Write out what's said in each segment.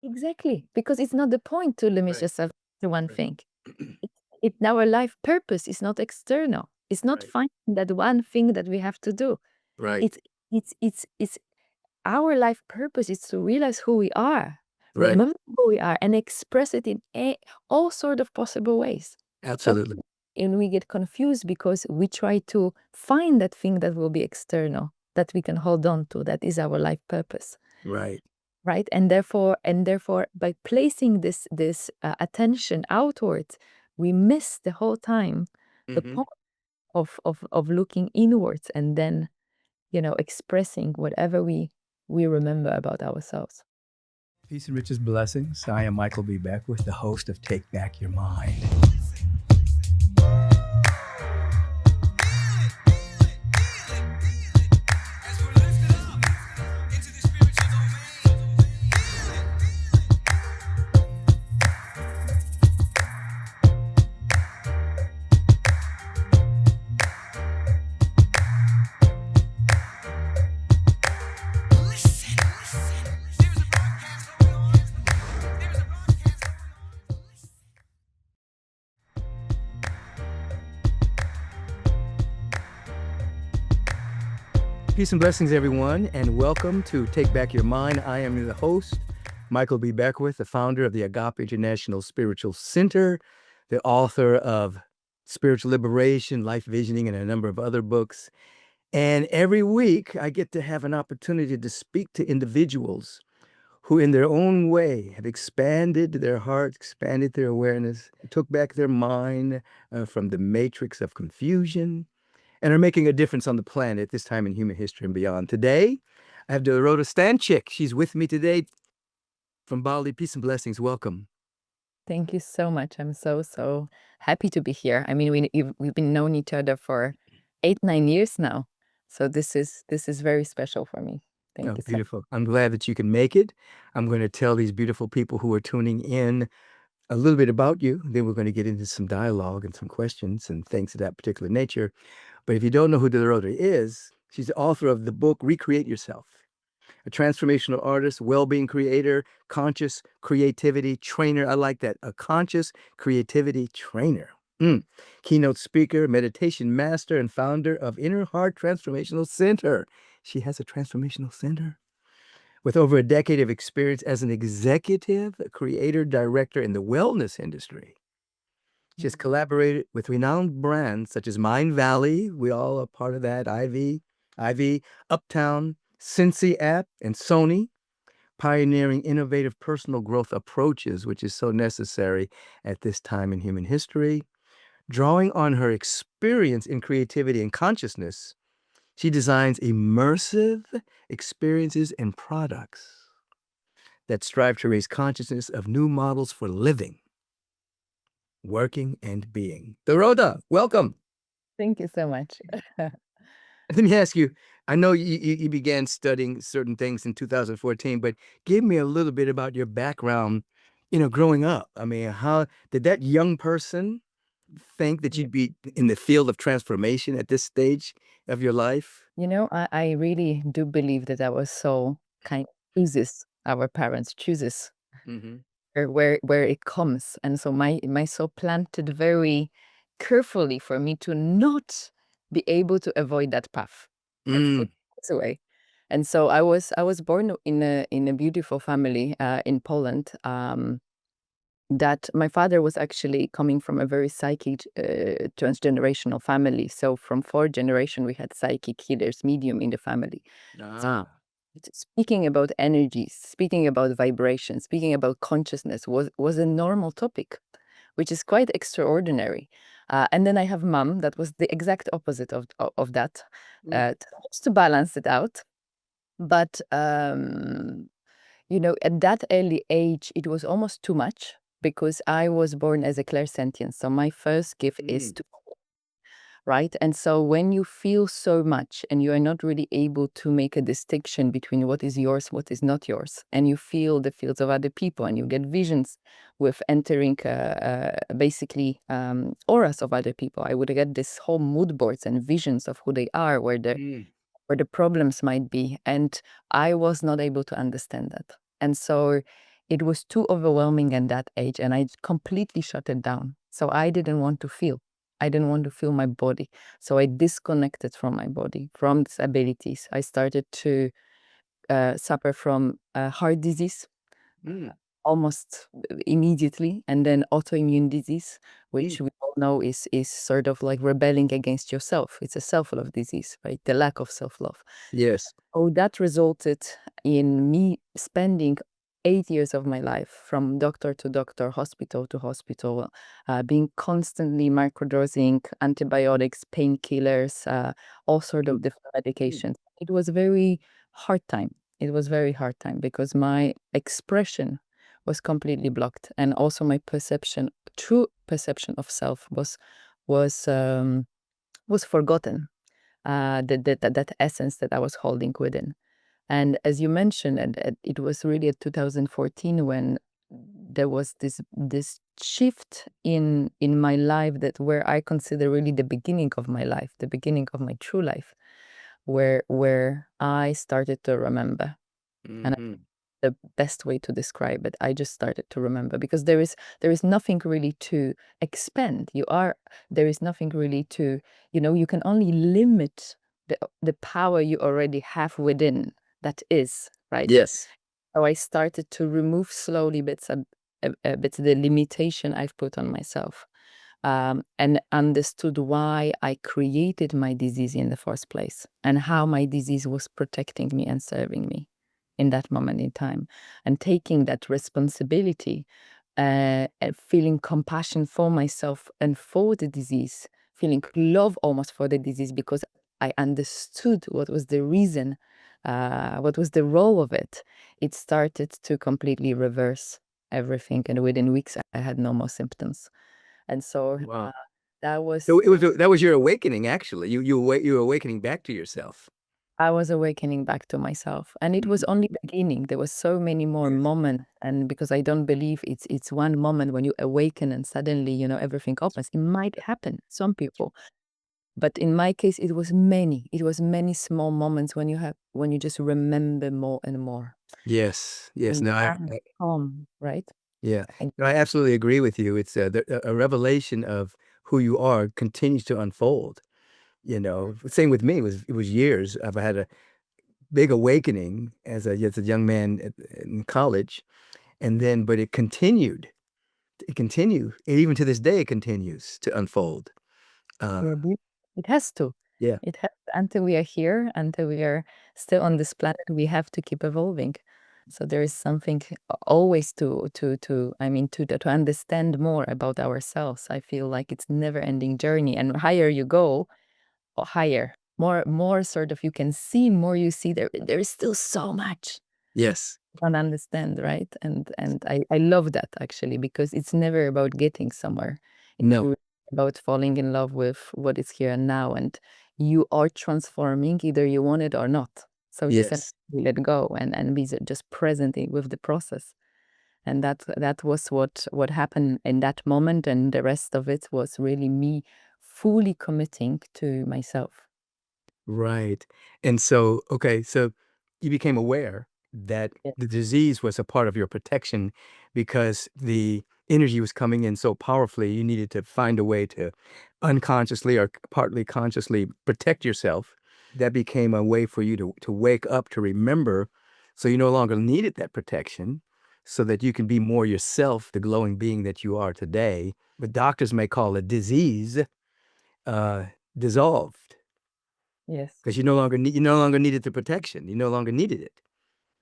Exactly, because it's not the point to limit Right, yourself to one right, thing. It our life purpose is not external. It's not right, finding that one thing that we have to do. right, It's it's our life purpose is to realize who we are, right. remember who we are, and express it in all sort of possible ways. But Absolutely. and we get confused because we try to find that thing that will be external, that we can hold on to, that is our life purpose, Right. right? And therefore, by placing this attention outwards, we miss the whole time the Hmm. point of looking inwards and then expressing whatever we remember about ourselves. Peace and riches blessings. I am Michael B. Beckwith, the host of Take Back Your Mind. Peace and blessings, everyone, and welcome to Take Back Your Mind. I am the host, Michael B. Beckwith, the founder of the Agape International Spiritual Center, the author of Spiritual Liberation, Life Visioning, and a number of other books. And every week, I get to have an opportunity to speak to individuals who, in their own way, have expanded their hearts, expanded their awareness, took back their mind from the matrix of confusion, and are making a difference on the planet this time in human history and beyond. Today, I have Dorota Stańczyk. She's with me today from Bali. Peace and blessings. Welcome. Thank you so much. I'm so happy to be here. I mean, we've been knowing each other for 8-9 years now, so this is very special for me. Thank Oh, you so. beautiful. I'm glad that you can make it. I'm going to tell these beautiful people who are tuning in a little bit about you. Then we're going to get into some dialogue and some questions and things of that particular nature. But if you don't know who Dorota is, she's the author of the book Recreate Yourself, a transformational artist, well-being creator, conscious creativity trainer. I like that. A conscious creativity trainer. Keynote speaker, meditation master, and founder of Innerart Transformational Center. She has a transformational center with over a decade of experience as an executive creator director in the wellness industry. She has collaborated with renowned brands such as Mindvalley, we all are part of that, IV, Uptown, Sensie App, and Sony, pioneering innovative personal growth approaches, which is so necessary at this time in human history. Drawing on her experience in creativity and consciousness, she designs immersive experiences and products that strive to raise consciousness of new models for living, working, and being. Dorota, welcome. Thank you so much. Let me ask you, I know you began studying certain things in 2014, but give me a little bit about your background, growing up. I mean, how did that young person think that you'd be in the field of transformation at this stage of your life? I really do believe that our soul kind of chooses, our parents chooses Hmm. where it comes, and so my soul planted very carefully for me to not be able to avoid that path. Let's put Mm, it this way. And so I was born in a beautiful family in Poland. That my father was actually coming from a very psychic transgenerational family. So from fourth generation, we had psychic healers, medium in the family. ah, Speaking about energies, speaking about vibration, speaking about consciousness was a normal topic, which is quite extraordinary. And then I have mom that was the exact opposite of that, mm, just to balance it out. But at that early age, it was almost too much because I was born as a clairsentience. So my first gift is mm, to, right? And so when you feel so much and you are not really able to make a distinction between what is yours, what is not yours, and you feel the fields of other people and you get visions with entering basically auras of other people, I would get this whole mood boards and visions of who they are, mm, where the problems might be. And I was not able to understand that. And so it was too overwhelming at that age, and I completely shut it down. So I didn't want to feel. I didn't want to feel my body. So I disconnected from my body, from these abilities. I started to suffer from heart disease almost immediately, and then autoimmune disease, which we all know is sort of like rebelling against yourself. It's a self-love disease, right? The lack of self-love. Yes. Oh, that resulted in me spending 8 years of my life from doctor to doctor, hospital to hospital, being constantly microdosing antibiotics, painkillers, all sort of different medications. It was a very hard time. It was very hard time because my expression was completely blocked, and also my perception, true perception of self was forgotten. That essence that I was holding within. And as you mentioned, and it was really at 2014 when there was this shift in my life, that where I consider really the beginning of my life, the beginning of my true life, where I started to remember. And the best way to describe it, I just started to remember, because there is nothing really to expand. There is nothing really to, you can only limit the power you already have within, that is, right? Yes. So I started to remove slowly bits the limitation I've put on myself, and understood why I created my disease in the first place, and how my disease was protecting me and serving me in that moment in time, and taking that responsibility, and feeling compassion for myself and for the disease, feeling love almost for the disease, because I understood what was the reason, what was the role of it. It started to completely reverse everything, and within weeks I had no more symptoms. And so Wow. that was So that was your awakening, actually. You were awakening back to yourself. I was awakening back to myself, and it was only beginning. There was so many more moments, and because I don't believe it's one moment when you awaken and suddenly everything opens. It might happen, some people, but in my case, it was many. It was many small moments when you just remember more and more, Yes. Yes. and No, calm, right? yeah. And No, I absolutely agree with you. It's a revelation of who you are continues to unfold. Same with me. It was years. I've had a big awakening as a young man in college, and then but it continued. It continued, and even to this day, it continues to unfold. Uh, we're it has to. yeah. It has, until we are here, until we are still on this planet, we have to keep evolving. So there is something always to understand more about ourselves. I feel like it's never-ending journey, and higher you go, or higher, more sort of you can see, more you see, there is still so much Yes. you don't understand, right? And I love that, actually, because it's never about getting somewhere. It's No. really about falling in love with what is here and now, and you are transforming either you want it or not. So just Yes. let go and be just present with the process. And that was what happened in that moment, and the rest of it was really me fully committing to myself. Right. And so, okay, so you became aware that Yeah. the disease was a part of your protection because the energy was coming in so powerfully, you needed to find a way to unconsciously or partly consciously protect yourself. That became a way for you to wake up, to remember, so you no longer needed that protection, so that you can be more yourself, the glowing being that you are today. But doctors may call it disease, uh, dissolved. Yes. 'Cause you no longer needed the protection, you no longer needed it.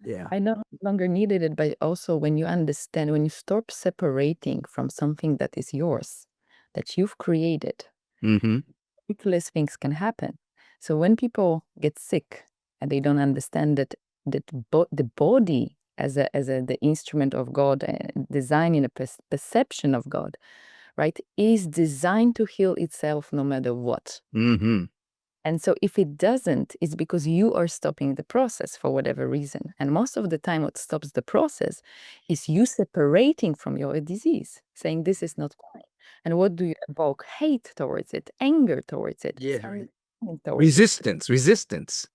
Yeah. I no longer needed it, but also when you understand, when you stop separating from something that is yours, that you've created, Mhm. ridiculous things can happen. So when people get sick and they don't understand that the body as the instrument of God, designed in a perception of God, right, is designed to heal itself no matter what. Mhm. And so if it doesn't, it's because you are stopping the process for whatever reason. And most of the time, what stops the process is you separating from your disease, saying this is not fine. And what do you evoke? Hate towards it, anger towards it, Yeah. resentment towards it. Resistance.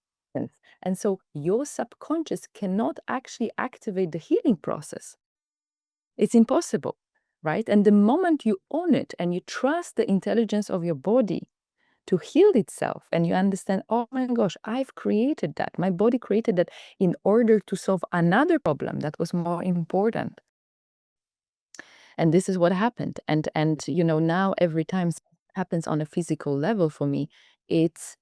And so your subconscious cannot actually activate the healing process. It's impossible, right? And the moment you own it and you trust the intelligence of your body to heal itself, and you understand, oh my gosh, I've created that. My body created that in order to solve another problem that was more important. And this is what happened. And now every time something happens on a physical level for me, it's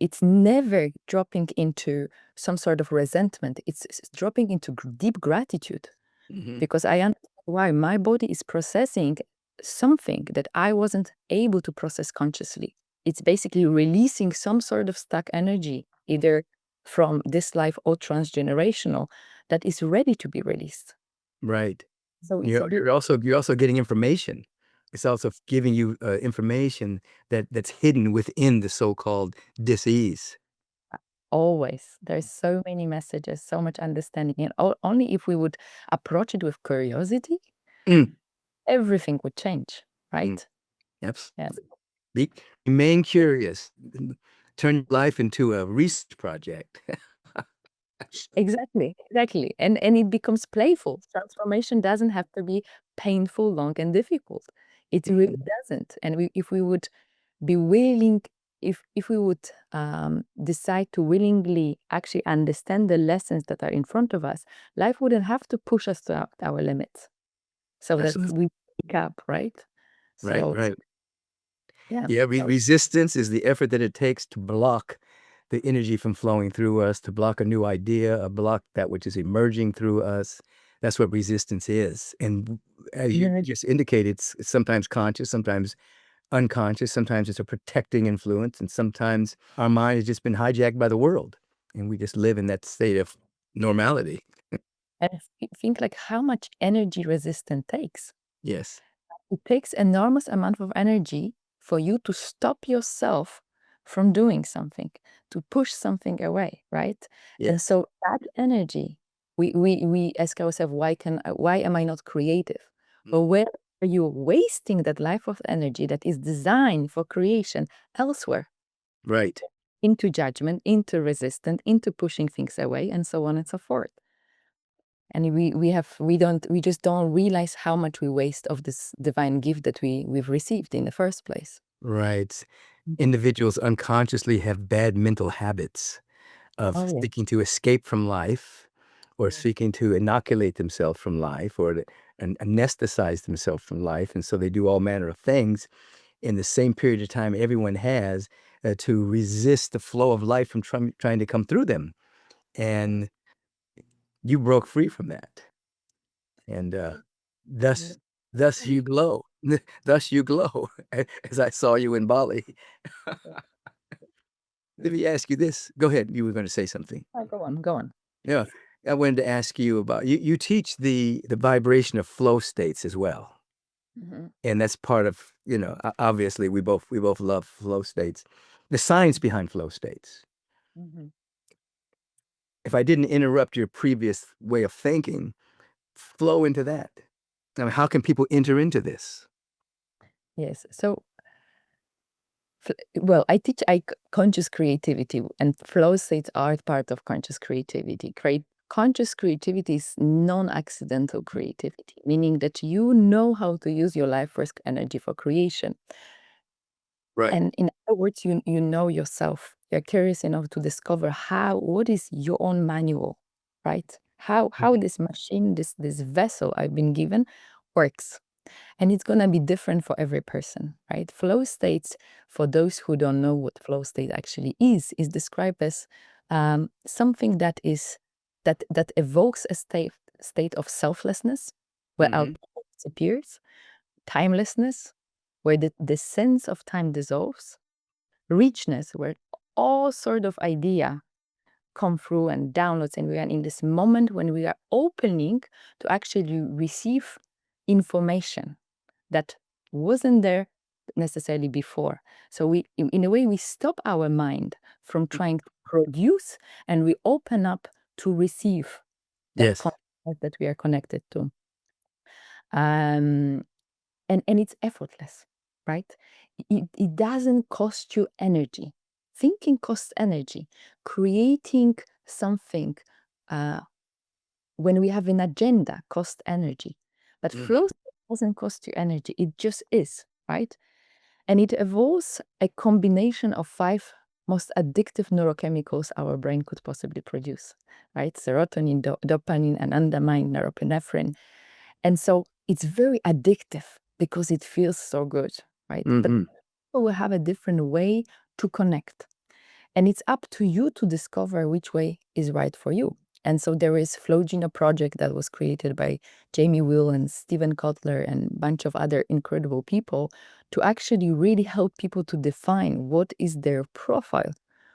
it's never dropping into some sort of resentment. It's dropping into deep gratitude, because I understand why my body is processing something that I wasn't able to process consciously. It's basically releasing some sort of stuck energy, either from this life or transgenerational, that is ready to be released. Right. So it's a bit You're also getting information. It's also giving you information that's hidden within the so-called dis-ease. always, there's so many messages, so much understanding, and only if we would approach it with curiosity, Mm, everything would change, mm, right? Yes. Yes. Remain curious. Turn life into a research project. Exactly. And it becomes playful. Transformation doesn't have to be painful, long, and difficult. It really doesn't. And if we would be willing, if we would decide to willingly actually understand the lessons that are in front of us, life wouldn't have to push us to our limits, so that Absolutely. we pick up, right? Right, So right. yeah. Yeah, So resistance is the effort that it takes to block the energy from flowing through us, to block a new idea, block that which is emerging through us. That's what resistance is. And as you yeah, just indicated, it's sometimes conscious, sometimes unconscious, sometimes it's a protecting influence, and sometimes our mind has just been hijacked by the world, and we just live in that state of normality. and think like how much energy resistance takes. Yes. It takes enormous amount of energy for you to stop yourself from doing something, to push something away, right? And Yes. so that energy, we ask ourselves, why am I not creative? Or where are you wasting that life of energy that is designed for creation elsewhere, Right. into judgment, into resistance, into pushing things away, and so on and so forth. And we just don't realize how much we waste of this divine gift that we've received in the first place. Right. Individuals unconsciously have bad mental habits of Oh yeah. seeking to escape from life, or Yeah. seeking to inoculate themselves from life, or to anesthetize themselves from life. And so they do all manner of things in the same period of time everyone has to resist the flow of life from trying to come through them. And you broke free from that. And Yeah. thus, thus you glow. Thus you glow, as I saw you in Bali. Let me ask you this. Go ahead. You were going to say something. Oh, go on. Yeah. I wanted to ask you about you teach the vibration of flow states as well. Mhm, And that's part of, obviously we both love flow states. The science behind flow states. mhm. If I didn't interrupt your previous way of thinking, flow into that. I mean, how can people enter into this? Yes. So, well, I teach conscious creativity, and flow states are part of conscious creativity. Conscious creativity is non-accidental creativity, meaning that you know how to use your life force energy for creation. Right. And in other words, you know yourself. You're curious enough to discover what is your own manual, right? How this machine, this vessel I've been given works. And it's gonna be different for every person, right? Flow states, for those who don't know what flow state actually is described as something that evokes a state of selflessness, where our Hmm. time disappears, timelessness, where the sense of time dissolves, richness, where all sort of idea come through and downloads, and we are in this moment when we are opening to actually receive information that wasn't there necessarily before. So in a way, we stop our mind from trying to produce, and we open up to receive that Yes. content that we are connected to. Um, and it's effortless, right? It doesn't cost you energy. Thinking costs energy. Creating something when we have an agenda costs energy. But flow state doesn't cost you energy. It just is, right? And it evolves a combination of 5 most addictive neurochemicals our brain could possibly produce, right? Serotonin, dopamine, anandamide, norepinephrine. And so it's very addictive because it feels so good, right? But Mm-hmm. people will have a different way to connect. And it's up to you to discover which way is right for you. And so there is Flowgene, project that was created by Jamie Will and Stephen Kotler and a bunch of other incredible people to actually really help people to define what is their profile.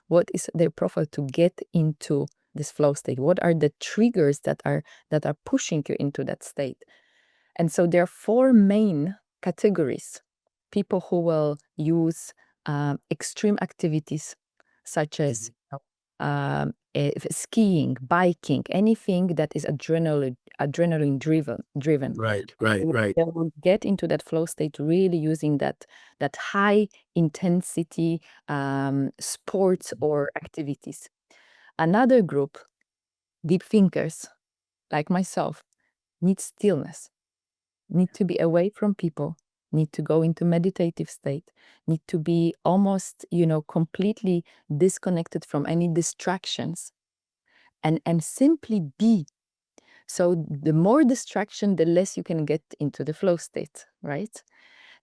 What is their profile to get into this flow state? What are the triggers that are pushing you into that state? And so there are 4 main categories. People who will use extreme activities such as skiing, biking, anything that is adrenaline driven. Right, right, right. They will get into that flow state really using that high intensity sports or activities. Another group, deep thinkers like myself, need stillness, need to be away from people, need to go into meditative state, need to be almost, completely disconnected from any distractions and simply be. So the more distraction, the less you can get into the flow state, right?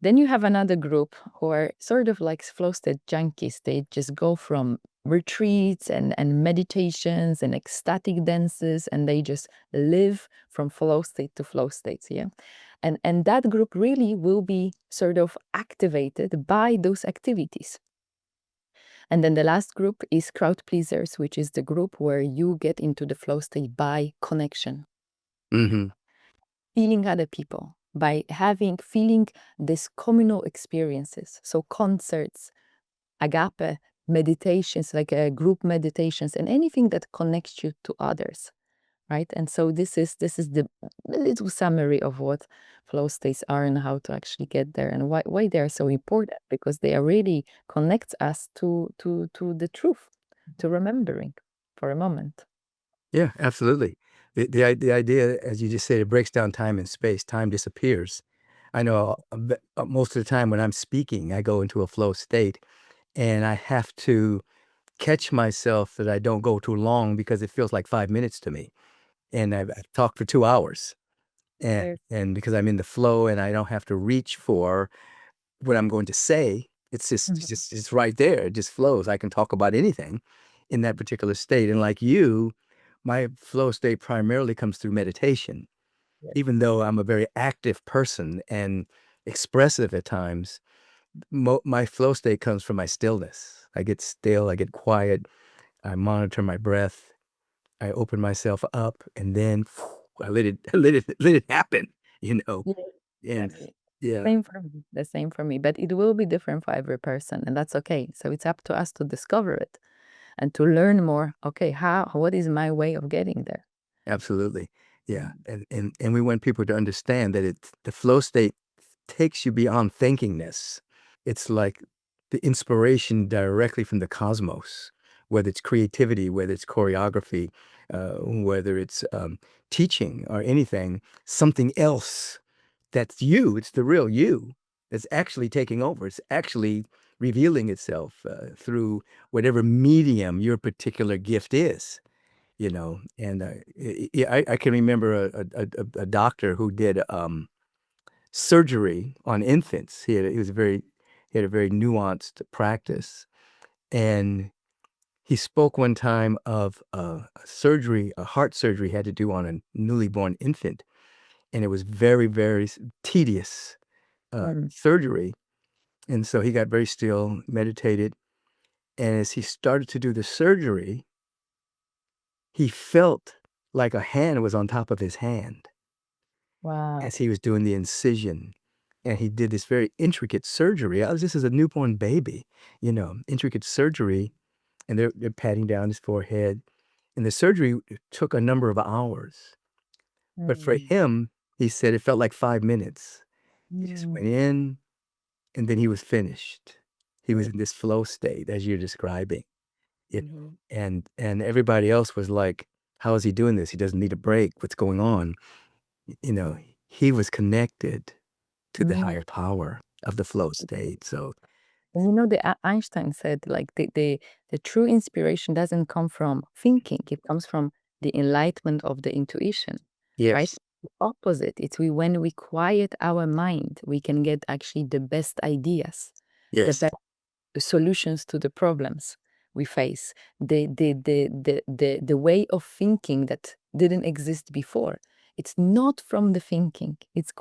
Then you have another group who are sort of like flow state junkies. They just go from retreats and meditations and ecstatic dances, and they just live from flow state to flow state. Yeah. And that group really will be sort of activated by those activities. And then the last group is crowd pleasers, which is the group where you get into the flow state by connection, Mm-hmm. feeling other people, by feeling these communal experiences. So concerts, agape, meditations, like group meditations, and anything that connects you to others, right? And so this is the little summary of what flow states are and how to actually get there and why they are so important, because they are really connect us to the truth, to remembering for a moment. Yeah, absolutely. The idea, as you just said, it breaks down time and space. Time disappears. I know most of the time when I'm speaking, I go into a flow state, and I have to catch myself that I don't go too long because it feels like 5 minutes to me. And I've talked for 2 hours, There. and because I'm in the flow and I don't have to reach for what I'm going to say, Mhm. it's right there. It just flows. I can talk about anything in that particular state. And like you, my flow state primarily comes through meditation. Yes. Even though I'm a very active person and expressive at times, my flow state comes from my stillness. I get still, I get quiet, I monitor my breath, I open myself up, and then I let it let it happen, you know. Yeah, And exactly. yeah, Same for me. The same for me, but it will be different for every person, and that's okay. So it's up to us to discover it and to learn more. Okay, what is my way of getting there? absolutely. Yeah. Mm. And we want people to understand that the flow state takes you beyond thinkingness. It's like the inspiration directly from the cosmos, whether it's creativity, whether it's choreography, whether it's teaching or anything, something else that's you. It's the real you that's actually taking over. It's actually revealing itself through whatever medium your particular gift is. And I can remember a doctor who did surgery on infants. He had a very nuanced practice, and he spoke one time of a heart surgery he had to do on a newly born infant, and it was very, very tedious Mm. surgery. And so he got very still, meditated, and as he started to do the surgery, he felt like a hand was on top of his hand Wow. as he was doing the incision. And he did this very intricate surgery. This is a newborn baby, intricate surgery. And they're patting down his forehead. And the surgery took a number of hours. But for Mm. him, he said it felt like 5 minutes. He just Mm. went in and then he was finished. He was Yes. in this flow state as you're describing. Mhm. And everybody else was like, how is he doing this? He doesn't need a break. What's going on? You know, he was connected to the Mm. higher power of the flow state. So And Einstein said, like, the true inspiration doesn't come from thinking, it comes from the enlightenment of the intuition, right? yes, The opposite. When we quiet our mind, we can get actually the best ideas, the yes, best solutions to the problems we face, the way of thinking that didn't exist before. It's not from the thinking. It's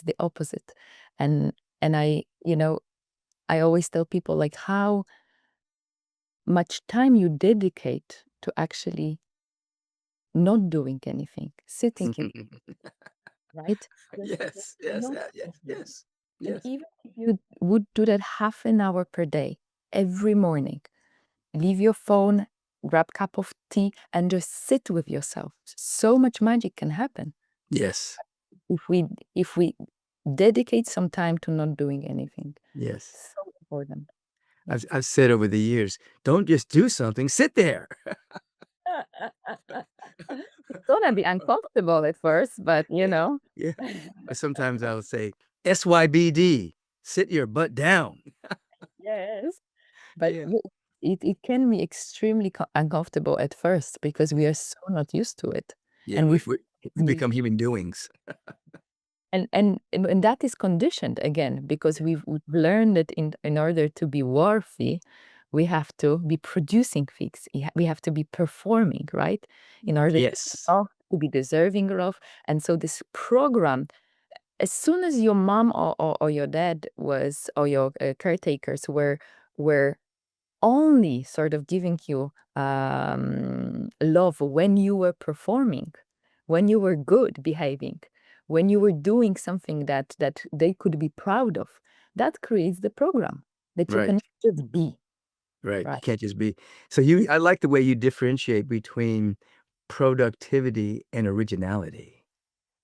the opposite. And I always tell people, like, how much time you dedicate to actually not doing anything, sitting in, right? There's yes, yes, no yes, problem. yes, And yes, even if you would do that half an hour per day, every morning, leave your phone, grab a cup of tea, and just sit with yourself. So much magic can happen yes, if we dedicate some time to not doing anything. yes. So important. I've said over the years, don't just do something, sit there. It's gonna be uncomfortable at first, but Yeah. Or sometimes I'll say, SYBD, sit your butt down. Yes. But Yeah. it can be extremely uncomfortable at first because we are so not used to it, Yeah, and we become human doings. and that is conditioned again because we've learned that in order to be worthy, we have to be producing things. We have to be performing, right? In order Yes. to be deserving of. And so this program, as soon as your mom or your dad was, or your caretakers were only sort of giving you love when you were performing, when you were good behaving, when you were doing something that they could be proud of, that creates the program that you Right. can just be, Right. You right? can't just be. So I like the way you differentiate between productivity and originality.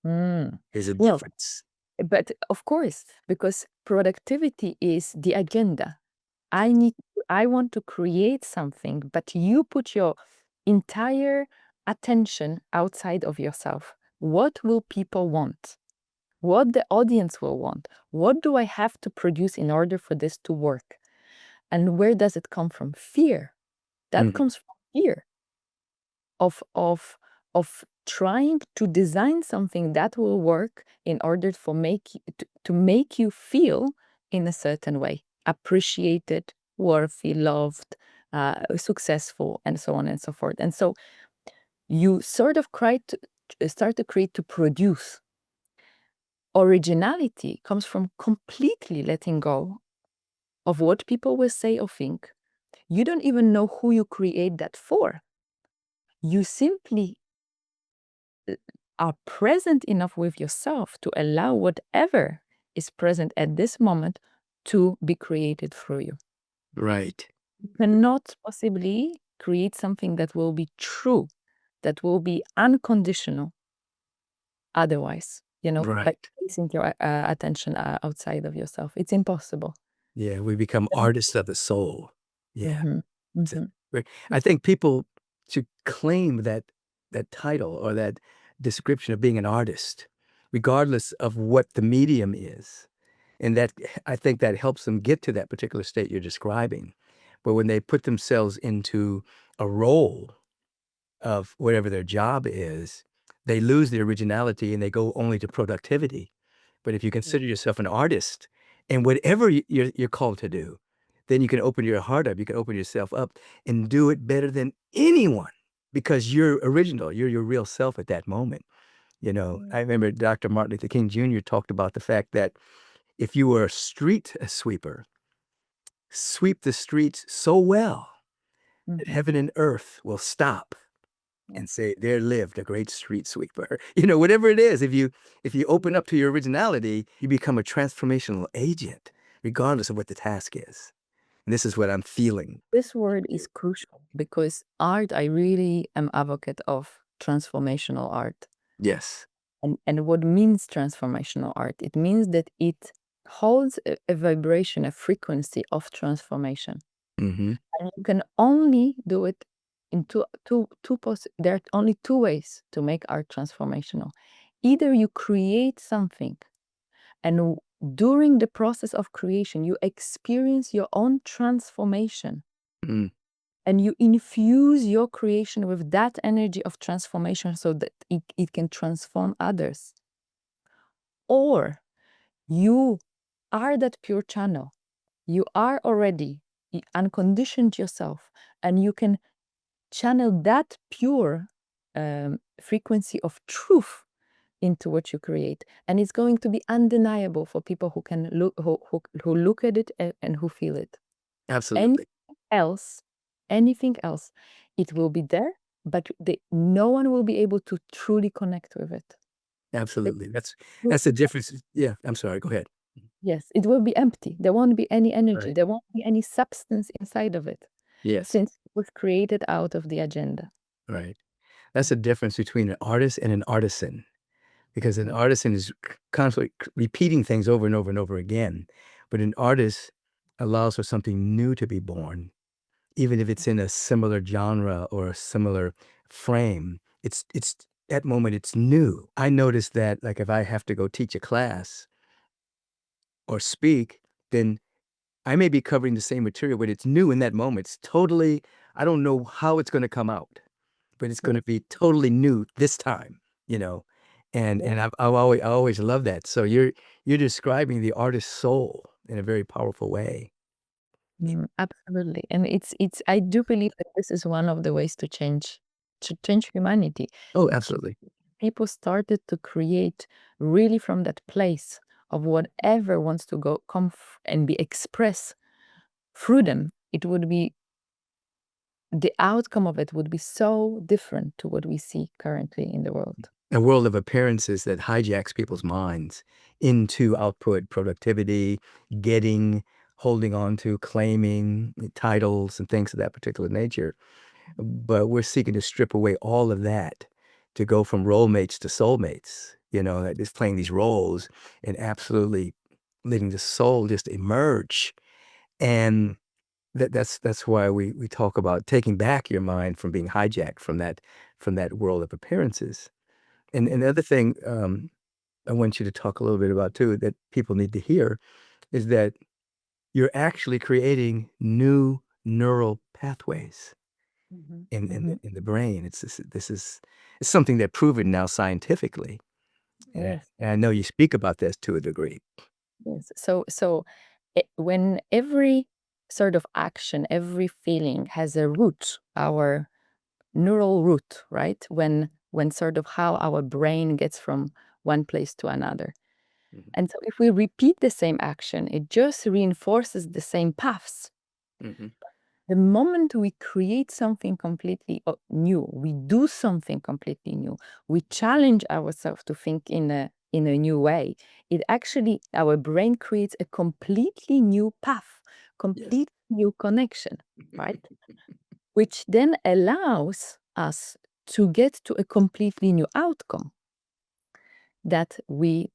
Mm. There's a Well, difference. but of course, because productivity is the agenda. I want to create something, but you put your entire attention outside of yourself. What will people want? What the audience will want? What do I have to produce in order for this to work? And where does it come from? Fear. That Mhm. comes from fear of trying to design something that will work in order to make you feel in a certain way, appreciated, worthy, loved, successful, and so on and so forth. And so you sort of start to create, to produce. Originality comes from completely letting go of what people will say or think. You don't even know who you create that for. You simply are present enough with yourself to allow whatever is present at this moment to be created through you. Right. You cannot possibly create something that will be true, that will be unconditional otherwise, by Right. placing your attention outside of yourself. It's impossible. Yeah, we become artists of the soul. Yeah. Mhm, So, mhm. I think people should claim that title or that description of being an artist, regardless of what the medium is. And that I think that helps them get to that particular state you're describing. But when they put themselves into a role of whatever their job is, they lose the originality and they go only to productivity. But if you consider yourself an artist and whatever you're called to do, then you can open your heart up, you can open yourself up and do it better than anyone because you're original, you're your real self at that moment. I remember Dr. Martin Luther King Jr. talked about the fact that if you were a street sweeper, sweep the streets so well that Mhm. heaven and earth will stop Yeah. and say, "There lived a great street sweeper." Whatever it is, if you open up to your originality, you become a transformational agent, regardless of what the task is. And this is what I'm feeling. This word is crucial because art, I really am advocate of transformational art. Yes. And what means transformational art? It means that it holds a vibration, a frequency of transformation. Mhm. And you can only do it in there are only two ways to make art transformational. Either you create something, and during the process of creation, you experience your own transformation, Mm. and you infuse your creation with that energy of transformation so that it can transform others. Or you are that pure channel. You are already unconditioned yourself, and you can channel that pure frequency of truth into what you create, and it's going to be undeniable for people who can look who look at it and who feel it. Absolutely. Anything else, it will be there, but no one will be able to truly connect with it. Absolutely. That's Will- the difference. Yeah, I'm sorry. Go ahead. Yes, it will be empty. There won't be any energy. Right. There won't be any substance inside of it, Yes. since it was created out of the agenda. Right. That's the difference between an artist and an artisan, because an artisan is constantly repeating things over and over and over again, but an artist allows for something new to be born, even if it's in a similar genre or a similar frame. It's that moment, it's new. I noticed that, like, if I have to go teach a class or speak, then I may be covering the same material, but it's new in that moment. It's totally, I don't know how it's going to come out, but it's going to be totally new this time, you know. And I always love that. So you're describing the artist's soul in a very powerful way. Absolutely. And it's I do believe that this is one of the ways to change humanity. Oh, absolutely. People started to create really from that place of whatever wants to and be expressed through them. It would be, the outcome of it would be so different to what we see currently in the world. A world of appearances that hijacks people's minds into output, productivity, getting, holding on to, claiming titles and things of that particular nature. But we're seeking to strip away all of that to go from role mates to soulmates, you know, that is playing these roles and absolutely letting the soul just emerge. And that's why we talk about taking back your mind from being hijacked from that world of appearances. And the other thing I want you to talk a little bit about too, that people need to hear, is that you're actually creating new neural pathways in the brain. It's something that's proven now scientifically. Yes. And I know you speak about this to a degree. Yes. So when every sort of action, every feeling has a root, our neural root, right? When sort of how our brain gets from one place to another. Mhm. And so if we repeat the same action, it just reinforces the same paths. Mhm. The moment we create something completely new, we do something completely new, we challenge ourselves to think in a new way, it actually, our brain creates a completely new path, complete new connection, right? Which then allows us to get to a completely new outcome that we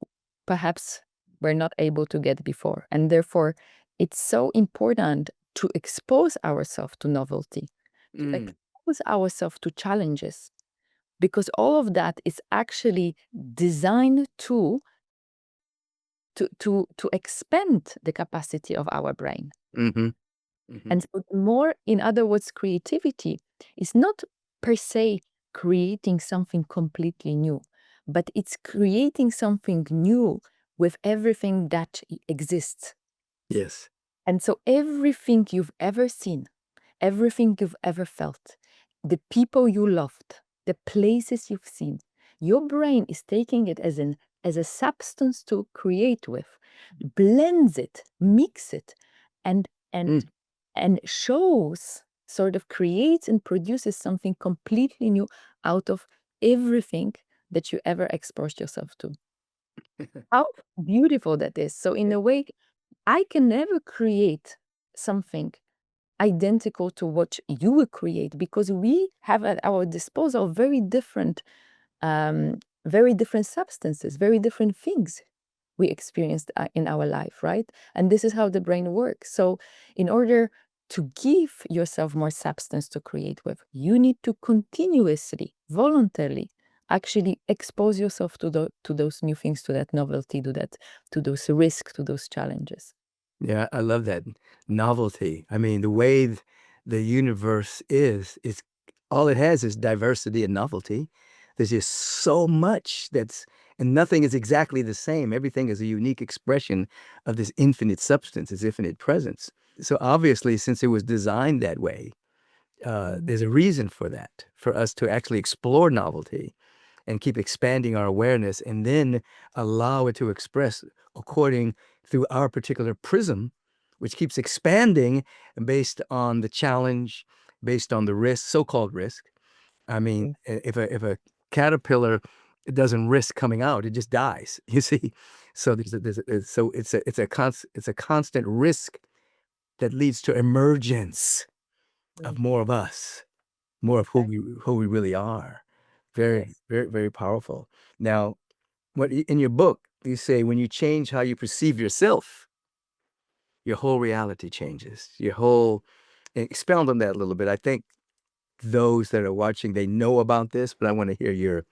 perhaps were not able to get before. And therefore, it's so important to expose ourselves to novelty, to expose ourselves to challenges, because all of that is actually designed to expand the capacity of our brain. Mhm. Mhm. And so more, in other words, creativity is not per se creating something completely new, but it's creating something new with everything that exists. Yes. And so everything you've ever seen, everything you've ever felt, the people you loved, the places you've seen, your brain is taking it as a substance to create with, blends it, mix it, and shows, sort of creates and produces something completely new out of everything that you ever exposed yourself to. How beautiful that is. So in a way, I can never create something identical to what you will create, because we have at our disposal very different substances, very different things we experienced in our life, right? And this is how the brain works. So in order to give yourself more substance to create with, you need to continuously, voluntarily actually expose yourself to those new things, to that novelty, to those risks, to those challenges. Yeah, I love that novelty. I mean, the way the universe is all it has is diversity and novelty. There's just so much and nothing is exactly the same. Everything is a unique expression of this infinite substance, this infinite presence. So obviously, since it was designed that way, there's a reason for that, for us to actually explore novelty and keep expanding our awareness and then allow it to express through our particular prism, which keeps expanding based on the challenge, based on the risk, so-called risk. I mean, if a caterpillar doesn't risk coming out, it just dies, you see? So it's a constant risk that leads to emergence of more of us, more of who we really are. Very, Yes. very, very powerful. Now, in your book, you say when you change how you perceive yourself, your whole reality changes. Expound on that a little bit. I think those that are watching, they know about this, but I want to hear your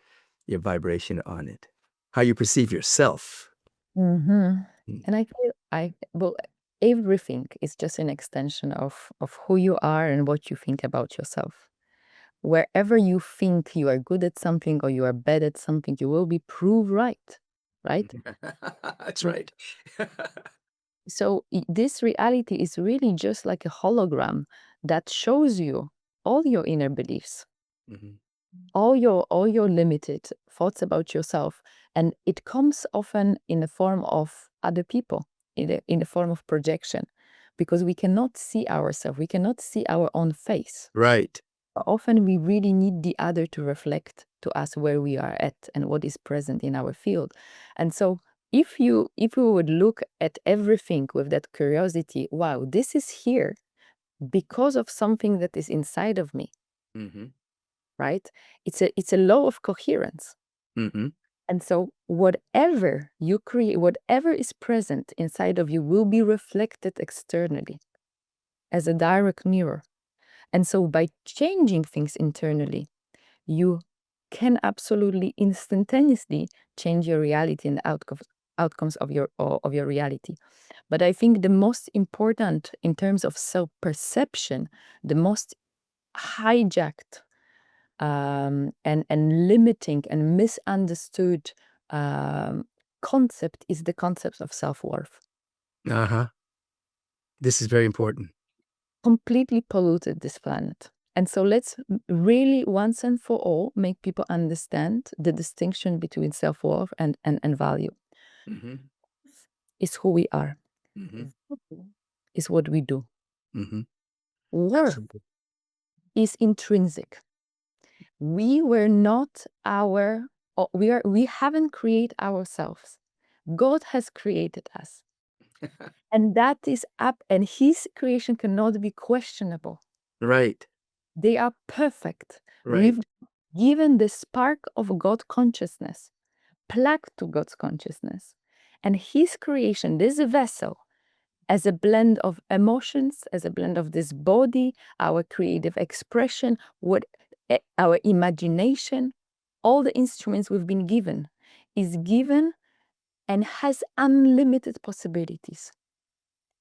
vibration on it. How you perceive yourself. Mm-hmm. Mm. And I feel well, everything is just an extension of who you are and what you think about yourself. Wherever you think you are good at something or you are bad at something, you will be proved right, right? That's right. So this reality is really just like a hologram that shows you all your inner beliefs, Mhm. all your limited thoughts about yourself, and it comes often in the form of other people, in the form of projection, because we cannot see ourselves, we cannot see our own face. Right. Often we really need the other to reflect to us where we are at and what is present in our field. And so if we would look at everything with that curiosity, wow, this is here because of something that is inside of me, Mm-hmm. right? It's a law of coherence. Mm-hmm. And so whatever you create, whatever is present inside of you will be reflected externally as a direct mirror. And so by changing things internally, you can absolutely instantaneously change your reality and outcomes of your reality. But I think the most important in terms of self-perception, the most hijacked and limiting and misunderstood concept is the concept of self-worth. Uh-huh. This is very important. Completely polluted this planet. And so let's really once and for all make people understand the distinction between self-worth and value. Mm-hmm. Is who we are, Mm-hmm. is what we do. Mm-hmm. Worth is intrinsic. We were not we haven't created ourselves. God has created us. And that is up, and his creation cannot be questionable. Right. They are perfect. Right. We've given the spark of God consciousness, plugged to God's consciousness. And his creation, this vessel, as a blend of emotions, as a blend of this body, our creative expression, our imagination, all the instruments we've been given, is given and has unlimited possibilities.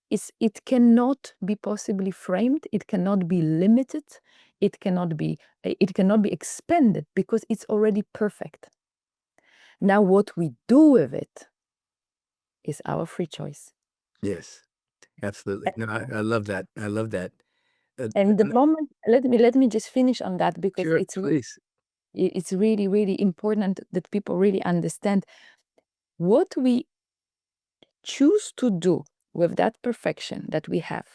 It cannot be possibly framed, it cannot be limited, it cannot be expanded because it's already perfect. Now what we do with it is our free choice. Yes. Absolutely. No, I love that. I love that. And the moment, let me just finish on that because Sure, please. it's really, really important that people really understand what we choose to do with that perfection that we have,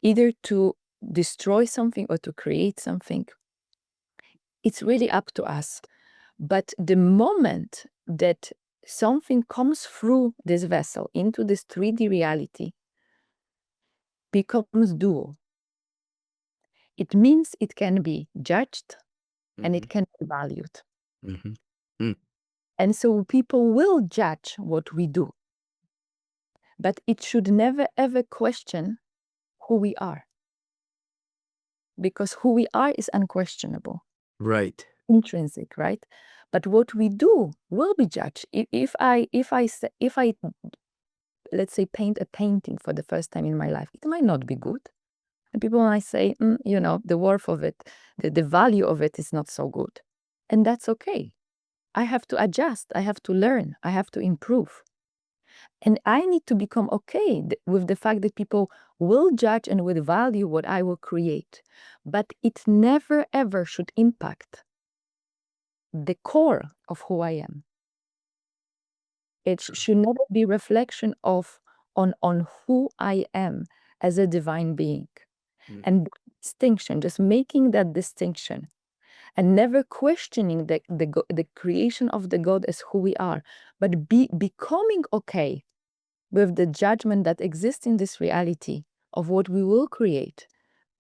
either to destroy something or to create something. It's really up to us. But the moment that something comes through this vessel into this 3D reality, becomes dual. It means it can be judged and it can be valued. Mm-hmm. Mm. And so people will judge what we do. But it should never ever question who we are. Because who we are is unquestionable. Right. intrinsic, right? But what we do will be judged. If I let's say paint a painting for the first time in my life, it might not be good, and people might say, the worth of it, the value of it is not so good, and that's okay. I have to adjust. I have to learn. I have to improve. And I need to become okay with the fact that people will judge and will value what I will create. But it never, ever should impact the core of who I am. It should never be reflection of on who I am as a divine being. And distinction, just making that distinction and never questioning the creation of the God as who we are, but becoming okay with the judgment that exists in this reality of what we will create,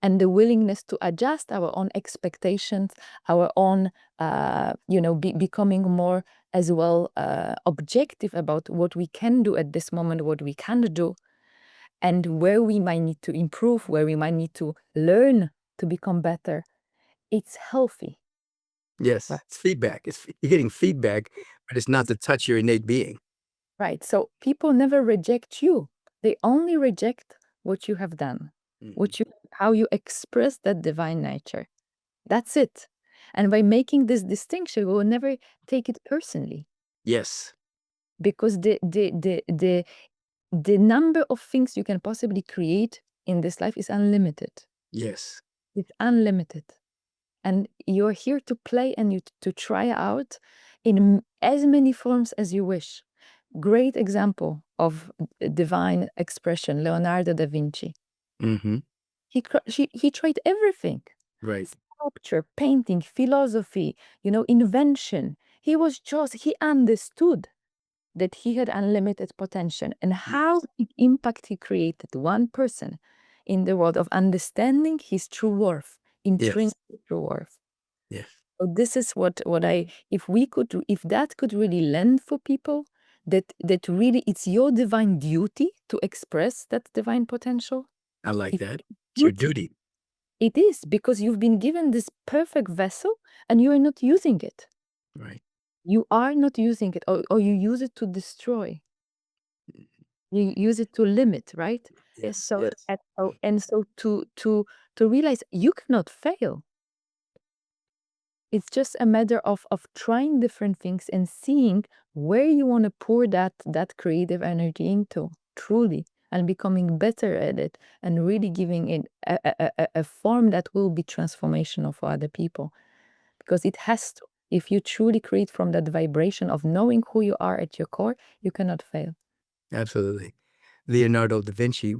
and the willingness to adjust our own expectations, our own, becoming more as well objective about what we can do at this moment, what we can't do, and where we might need to improve, where we might need to learn to become better. It's healthy. Yes, Right. it's feedback. You're getting feedback, but it's not to touch your innate being. Right. So people never reject you. They only reject what you have done, how you express that divine nature. That's it. And by making this distinction, we will never take it personally, Yes. because the number of things you can possibly create in this life is unlimited. Yes. It's unlimited. And you're here to play and to try out in as many forms as you wish. Great example of divine expression, Leonardo da Vinci. Mm-hmm. He tried everything. Right. Sculpture, painting, philosophy, invention. He understood that he had unlimited potential, and how the impact he created one person in the world of understanding his true worth, intrinsic true worth. Yes. So this is what if that could really land for people, that really it's your divine duty to express that divine potential. I like It's that. It's your duty. It is, because you've been given this perfect vessel and you are not using it. Right. You are not using it, or you use it to destroy. You use it to limit, right? Yes. So Yes. so to realize you cannot fail. It's just a matter of trying different things and seeing where you want to pour that creative energy into, truly, and becoming better at it, and really giving it a form that will be transformational for other people. Because it has to. If you truly create from that vibration of knowing who you are at your core, you cannot fail. Absolutely. Leonardo da Vinci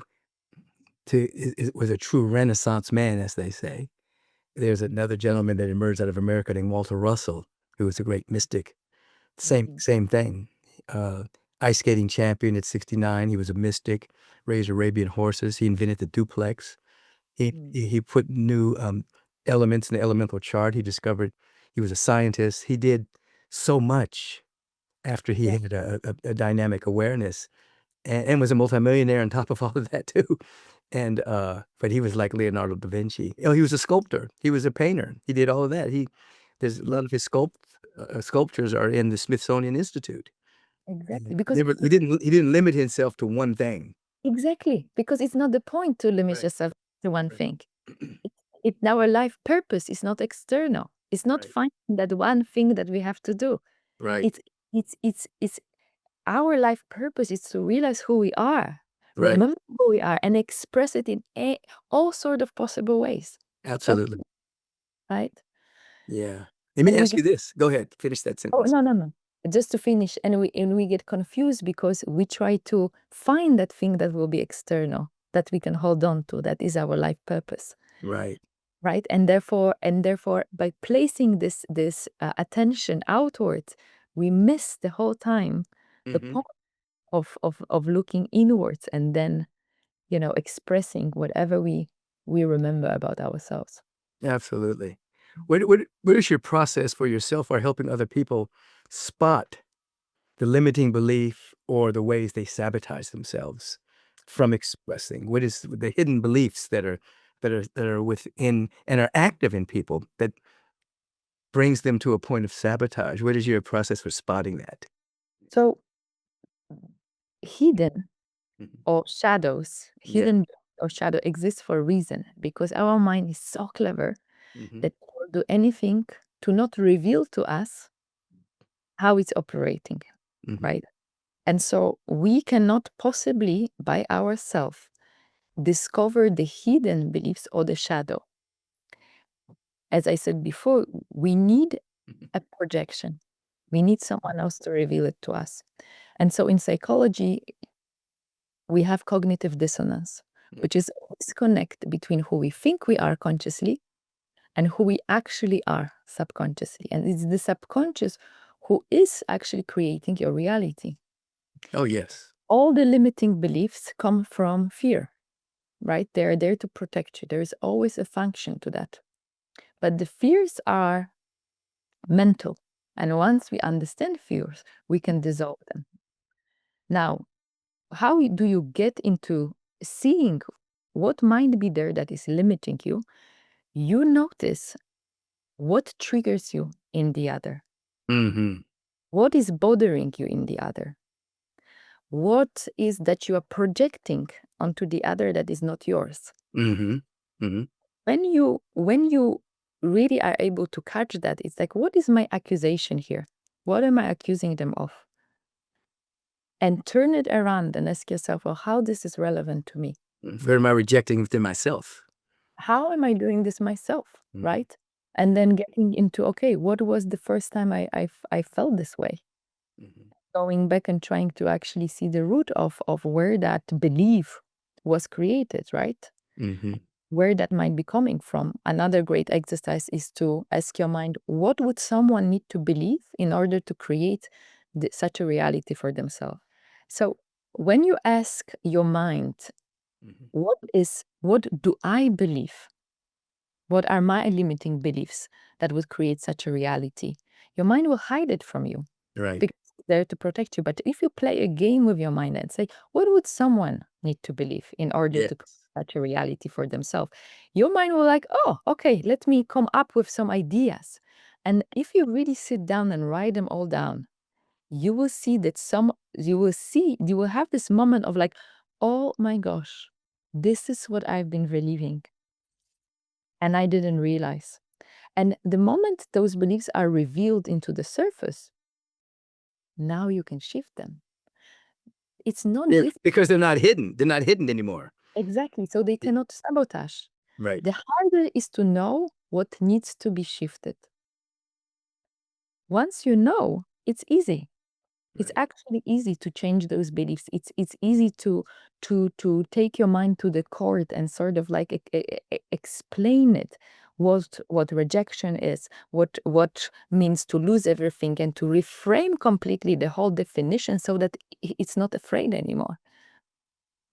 was a true Renaissance man, as they say. There's another gentleman that emerged out of America named Walter Russell, who was a great mystic. Same thing. Ice skating champion at 69. He was a mystic, raised Arabian horses. He invented the duplex. He put new elements in the elemental chart. He discovered, he was a scientist. He did so much after he had a dynamic awareness, and was a multimillionaire on top of all of that too. And but he was like Leonardo da Vinci. Oh, he was a sculptor. He was a painter. He did all of that. There's a lot of his sculptures are in the Smithsonian Institute. Exactly, And because he didn't limit himself to one thing. it's not the point to limit Right. yourself to one Right. thing. Our life purpose is not external. It's not Right. finding that one thing that we have to do. Right. It's our life purpose is to realize who we are, Right. remember who we are, and express it in all sort of possible ways. Absolutely. Right? Yeah. Let me And we ask get you this. Go ahead. Finish that Oh, sentence. no. Just to finish, and we get confused because we try to find that thing that will be external, that we can hold on to, that is our life purpose. Right. Right? And therefore, by placing this attention outwards, we miss the whole time the Mhm. point of looking inwards, and then expressing whatever we remember about ourselves. Absolutely. What is your process for yourself or helping other people spot the limiting belief or the ways they sabotage themselves from expressing? What is the hidden beliefs that are within and are active in people that brings them to a point of sabotage? What is your process for spotting that? So hidden Mhm. or shadows, Yeah. hidden or shadow exists for a reason, because our mind is so clever Mhm. that it will do anything to not reveal to us how it's operating, Mhm. right? And so we cannot possibly by ourselves discover the hidden beliefs or the shadow. As I said before, we need Mhm. a projection. We need someone else to reveal it to us. And so in psychology, we have cognitive dissonance, which is a disconnect between who we think we are consciously and who we actually are subconsciously. And it's the subconscious who is actually creating your reality. Oh, yes. All the limiting beliefs come from fear, right? They're there to protect you. There is always a function to that. But the fears are mental. And once we understand fears, we can dissolve them. Now, how do you get into seeing what might be there that is limiting you? You notice what triggers you in the other. Mhm. What is bothering you in the other? What is that you are projecting onto the other that is not yours? Mhm. Mhm. When you really are able to catch that, it's like, what is my accusation here? What am I accusing them of? And turn it around and ask yourself, well, how this is relevant to me? Where am I rejecting within myself? How am I doing this myself? Mhm. Right? And then getting into, okay, what was the first time I felt this way? Mhm. Going back and trying to actually see the root of where that belief was created, right? Mhm. Where that might be coming from. Another great exercise is to ask your mind, what would someone need to believe in order to create such a reality for themselves? So when you ask your mind, Mhm. what do I believe? What are my limiting beliefs that would create such a reality? Your mind will hide it from you Right. because it's there to protect you. But if you play a game with your mind and say, what would someone need to believe in order to create Yes. such a reality for themselves? Your mind will like, oh, okay, let me come up with some ideas. And if you really sit down and write them all down, you will see that you will have this moment of like, oh my gosh, this is what I've been believing. And I didn't realize. And the moment those beliefs are revealed into the surface, now you can shift them. It's not difficult. Because they're not hidden. They're not hidden anymore. Exactly. So they cannot sabotage. Right. The harder is to know what needs to be shifted. Once you know, it's easy. It's Right. actually easy to change those beliefs. It's easy to take your mind to the court and sort of like explain it, what rejection is, what means to lose everything, and to reframe completely the whole definition so that it's not afraid anymore.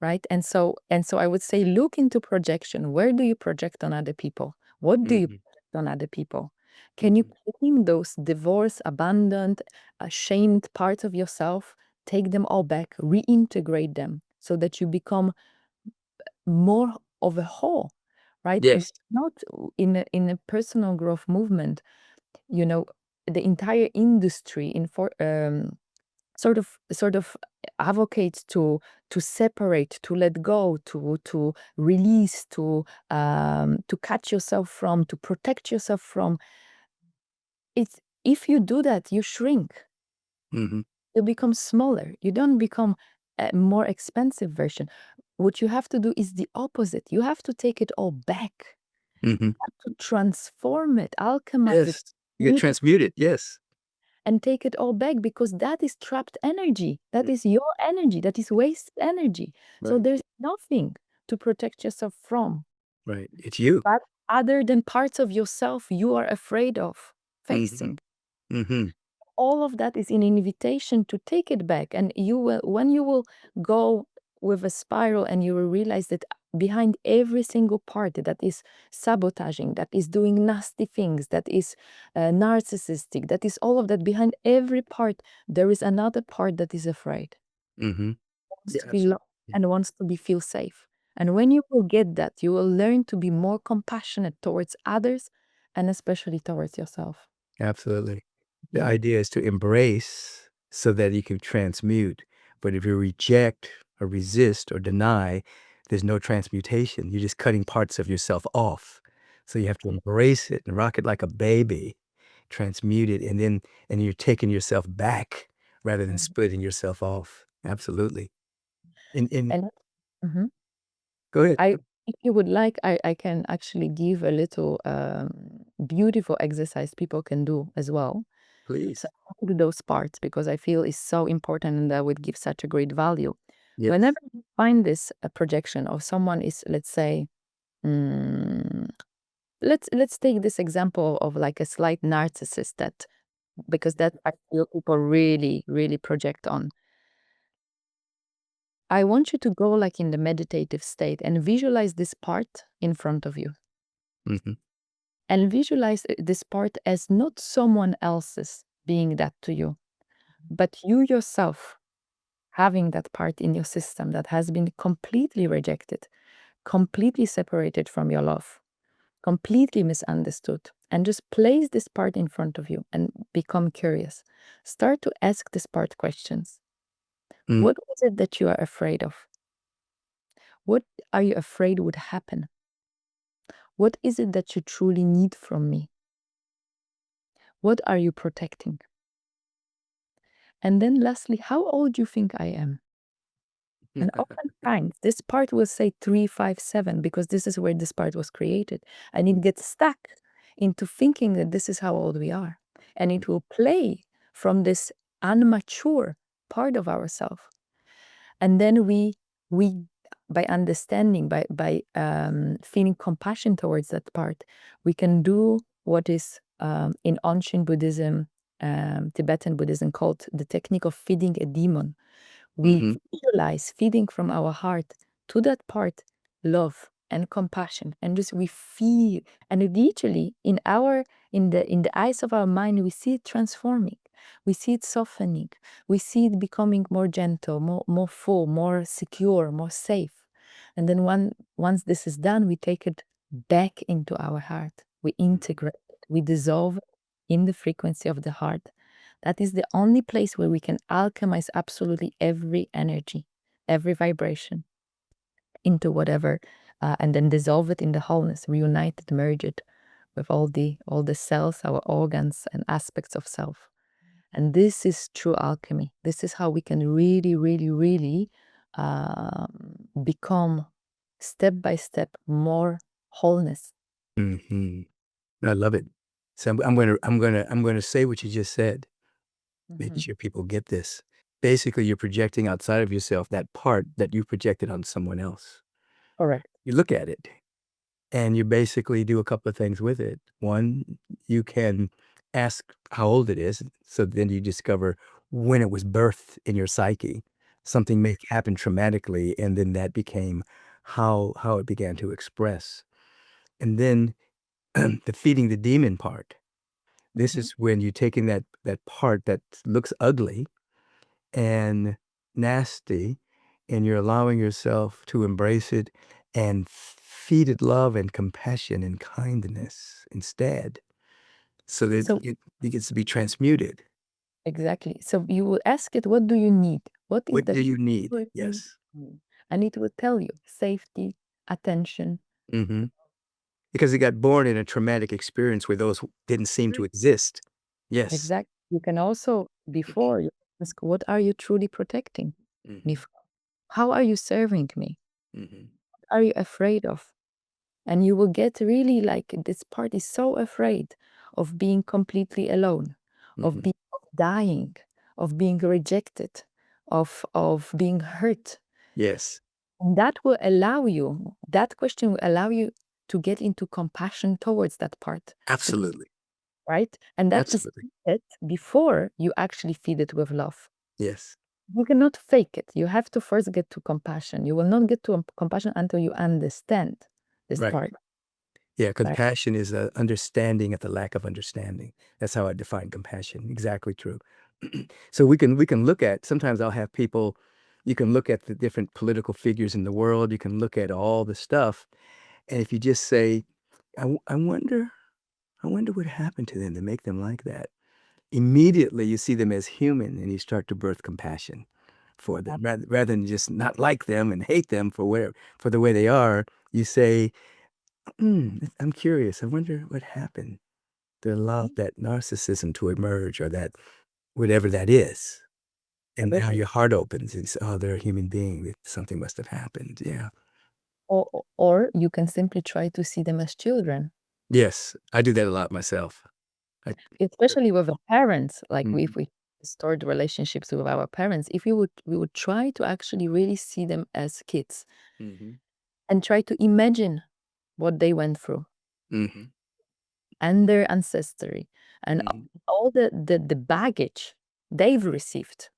Right? And so I would say look into projection. Where do you project on other people? What do you Mhm. project on other people? Can you claim those divorced, abandoned, ashamed parts of yourself, take them all back, reintegrate them so that you become more of a whole, right? Yes. Not in a personal growth movement, you know, the entire industry sort of advocates to separate, to let go, to release, to catch yourself from, to protect yourself from. It's if you do that, you shrink. Mhm. You become smaller. You don't become a more expensive version. What you have to do is the opposite. You have to take it all back. Mhm. To transform it, alchemize it, Yes. You get transmuted. Yes. and take it all back, because that is trapped energy. That is your energy. That is wasted energy. So Right. there's nothing to protect yourself from, Right. It's you. but other than parts of yourself you are afraid of Mhm. facing. Mhm. All of that is an invitation to take it back. And when you will go with a spiral, and you will realize that behind every single part that is sabotaging, that is doing nasty things, that is narcissistic, that is all of that, behind every part there is another part that is afraid, Mhm. wants Yeah, to be loved, absolutely. and wants to be feel safe. And when you will get that, you will learn to be more compassionate towards others, and especially towards yourself. Absolutely. The idea is to embrace so that you can transmute. But if you reject or resist or deny, there's no transmutation. You're just cutting parts of yourself off. So you have to embrace it and rock it like a baby, transmute it, and you're taking yourself back rather than Mhm. splitting yourself off. Absolutely. And And Mhm. go ahead, if you would like, I can actually give a little beautiful exercise people can do as well. So please. I want to do those parts because I feel is so important and that would give such a great value. Yes. Whenever you find this projection of someone is, let's say, mm, let's take this example of like a slight narcissist that because that I feel people really, really project on. I want you to go like in the meditative state and visualize this part in front of you. Mhm. And visualize this part as not someone else's being that to you, but you yourself having that part in your system that has been completely rejected, completely separated from your love, completely misunderstood. And just place this part in front of you and become curious. Start to ask this part questions. Mm. What was it that you are afraid of? What are you afraid would happen? What is it that you truly need from me? What are you protecting? And then lastly, how old do you think I am? And oftentimes, this part will say 357 because this is where this part was created. And it gets stuck into thinking that this is how old we are. And it will play from this unmature part of ourselves. And then we by understanding, by feeling compassion towards that part, we can do what is in Ancient Buddhism, Tibetan Buddhism called the technique of feeding a demon. We Mhm. visualize feeding from our heart to that part love and compassion, and just we feel, and literally in the eyes of our mind, we see it transforming, we see it softening, we see it becoming more gentle, more full, more secure, more safe. And then once this is done, we take it back into our heart. We integrate it, we dissolve it in the frequency of the heart. That is the only place where we can alchemize absolutely every energy, every vibration into whatever, and then dissolve it in the wholeness, reunite it, merge it with all the cells, our organs, and aspects of self. And this is true alchemy. This is how we can really, really, really become step by step more wholeness. Mhm. I love it. So I'm gonna say what you just said. Making Mhm. sure people get this. Basically, you're projecting outside of yourself that part that you projected on someone else. Correct. You look at it, and you basically do a couple of things with it. One, you can ask how old it is, so then you discover when it was birthed in your psyche. Something may happen traumatically, and then that became how it began to express. And then the feeding the demon part. This Mhm. is when you're taking that part that looks ugly and nasty, and you're allowing yourself to embrace it and feed it love and compassion and kindness instead, so that So it gets to be transmuted. exactly. So you will ask it, what do you need? What is What that do you you need? truly need Yes. from me? And it will tell you safety, attention. Mhm. Because it got born in a traumatic experience where those didn't seem to Right. exist. Yes. Exactly. You can also, before you ask, what are you truly protecting me Mhm. from? How are you serving me? Mhm. What are you afraid of? And you will get really like this part is so afraid of being completely alone, of Mhm. being of dying, of being rejected, of being hurt. Yes. And that question will allow you to get into compassion towards that part, Absolutely. right? And that is Absolutely. it before you actually feed it with love. Yes. You cannot fake it. You have to first get to compassion. You will not get to compassion until you understand this Right. part, Yeah, right? compassion is a understanding at the lack of understanding. That's how I define compassion. Exactly true. So we can look at sometimes I'll have people you can look at the different political figures in the world, you can look at all the stuff, and if you just say, I wonder I wonder what happened to them to make them like that. Immediately, you see them as human, and you start to birth compassion for them, rather than just not like them and hate them for the way they are. You say, I'm curious. I wonder what happened to allow that narcissism to emerge, or that whatever that is. And now your heart opens and you say, oh, they're a human being. Something must have happened. Yeah. Or you can simply try to see them as children, Yes, I do that a lot myself. I, especially with the parents. Like Mhm. if we stored relationships with our parents, if we would try to actually really see them as kids Mhm. and try to imagine what they went through Mhm. and their ancestry and Mhm. all the baggage they've received.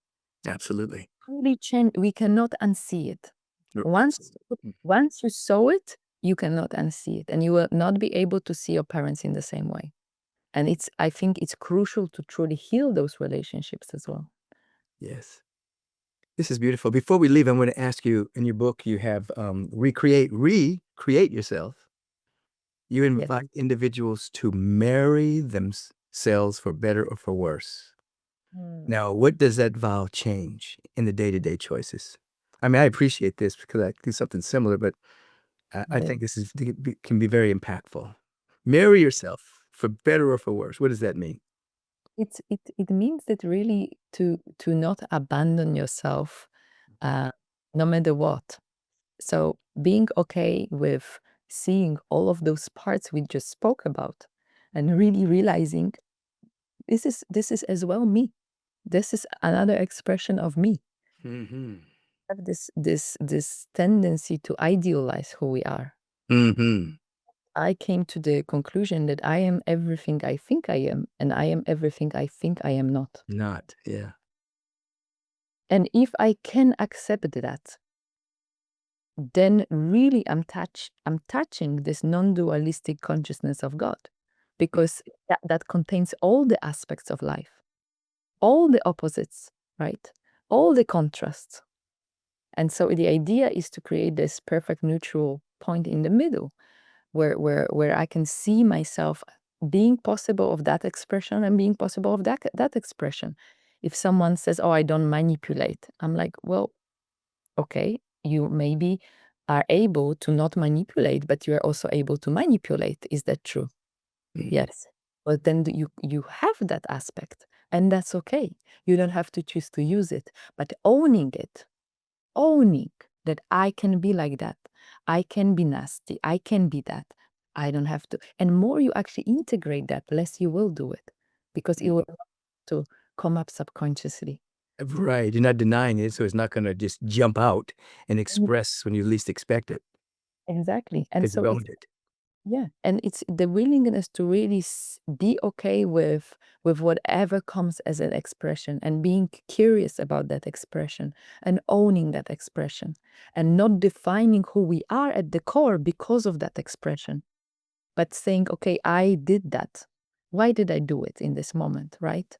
Absolutely. Really change. We cannot unsee it. R- Once Mm. once you saw it, you cannot unsee it, and you will not be able to see your parents in the same way. And I think it's crucial to truly heal those relationships as well. Yes. This is beautiful. Before we leave, I'm going to ask you, in your book, you have recreate yourself. You Yes. invite individuals to marry themselves for better or for worse. Mm. Now, what does that vow change in the day-to-day choices? I mean, I appreciate this because I do something similar, but I Yes. think this can be very impactful. Marry yourself for better or for worse. What does that mean? It means that really to not abandon yourself, uh, no matter what. So being okay with seeing all of those parts we just spoke about, and really realizing this is as well me. This is another expression of me. Mm-hmm. Have this tendency to idealize who we are. Mm-hmm. I came to the conclusion that I am everything I think I am, and I am everything I think I am not. Not, yeah. And if I can accept that, then really I'm touching this non-dualistic consciousness of God, because that contains all the aspects of life, all the opposites, right? All the contrasts. And so the idea is to create this perfect neutral point in the middle where I can see myself being possible of that expression and being possible of that expression. If someone says, "Oh, I don't manipulate," I'm like, "Well, okay, you maybe are able to not manipulate, but you are also able to manipulate. Is that true?" Mhm. Yes. But then you have that aspect, and that's okay. You don't have to choose to use it, but owning that I can be like that. I can be nasty. I can be that. I don't have to. And more you actually integrate that, less you will do it, because it will have to come up subconsciously. Right. You're not denying it, so it's not going to just jump out and Mm. express when you least expect it Exactly. And because so you've it's, owned it. yeah, and it's the willingness to really be okay with whatever comes as an expression, and being curious about that expression and owning that expression, and not defining who we are at the core because of that expression, but saying, okay, I did that. Why did I do it in this moment, right?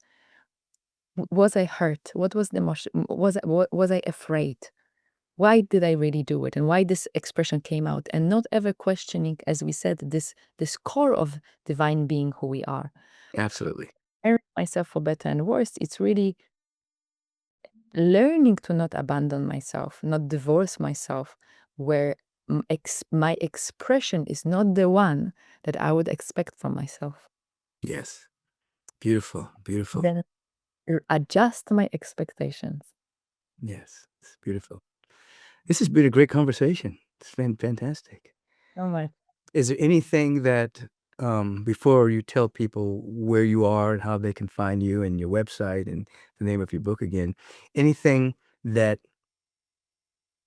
Was I hurt? What was the emotion? Was I afraid? Why did I really do it? And why this expression came out? And not ever questioning, as we said, this core of divine being who we are. Absolutely. Preparing myself for better and worse, it's really learning to not abandon myself, not divorce myself, where my expression is not the one that I would expect from myself. Yes. Beautiful. Beautiful. Then adjust my expectations. Yes. It's beautiful. This has been a great conversation. It's been fantastic. Oh my. Is there anything that, before you tell people where you are and how they can find you and your website and the name of your book again, anything that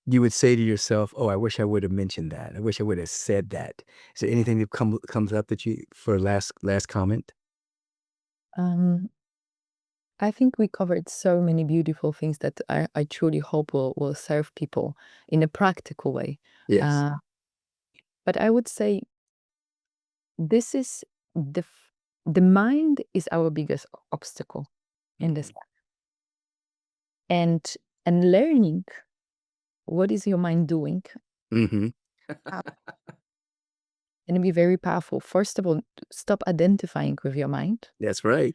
you would say to yourself, "Oh, I wish I would have mentioned that. I wish I would have said that." Is there anything that comes up that you for last comment? Um, I think we covered so many beautiful things that I truly hope will serve people in a practical way. Yes. Uh, but I would say this is the mind is our biggest obstacle in this, Mhm. and learning what is your mind doing, Mhm. how, and be very powerful. First of all, stop identifying with your mind. That's right.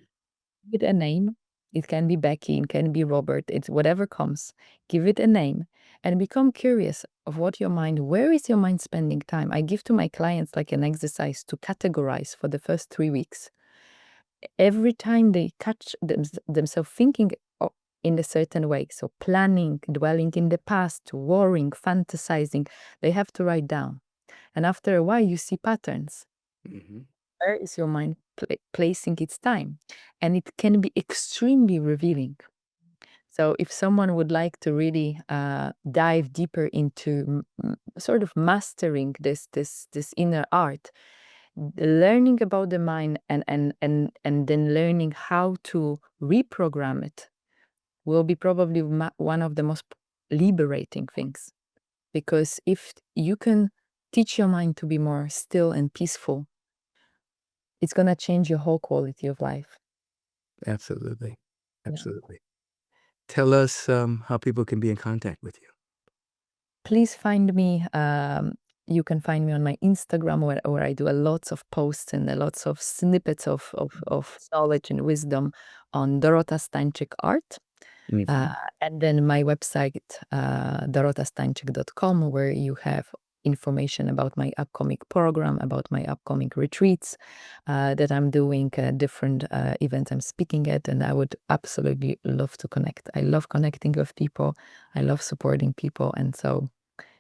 Give it a name. It can be Becky, it can be Robert, it's whatever comes. Give it a name and become curious of where is your mind spending time? I give to my clients like an exercise to categorize for the first 3 weeks. Every time they catch themselves thinking in a certain way, so planning, dwelling in the past, worrying, fantasizing, they have to write down. And after a while, you see patterns. Mhm. Where is your mind placing its time? And it can be extremely revealing. So if someone would like to really dive deeper into sort of mastering this inner art, learning about the mind and then learning how to reprogram it will be probably one of the most liberating things. Because if you can teach your mind to be more still and peaceful, it's going to change your whole quality of life. Absolutely. Yeah. Absolutely. Tell us how people can be in contact with you. Please find me. You can find me on my Instagram where I do a lots of posts and lots of snippets of knowledge and wisdom on Dorota Stańczyk Art. Mhm. And then my website, dorotastańczyk.com, where you have information about my upcoming program, about my upcoming retreats that I'm doing, different events I'm speaking at, and I would absolutely love to connect. I love connecting with people. I love supporting people, and so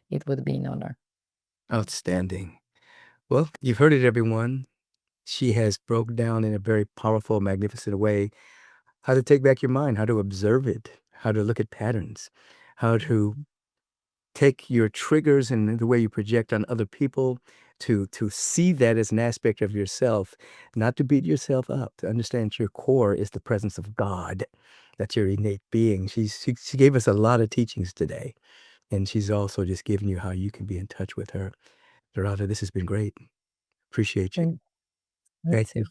it would be an honor. Outstanding. Well, you've heard it, everyone. She has broke down in a very powerful, magnificent way how to take back your mind, how to observe it, how to look at patterns, how to take your triggers and the way you project on other people to see that as an aspect of yourself, not to beat yourself up, to understand your core is the presence of God. That's your innate being. She gave us a lot of teachings today, and she's also just given you how you can be in touch with her. Dorota, this has been great. Appreciate you. Me Thank too.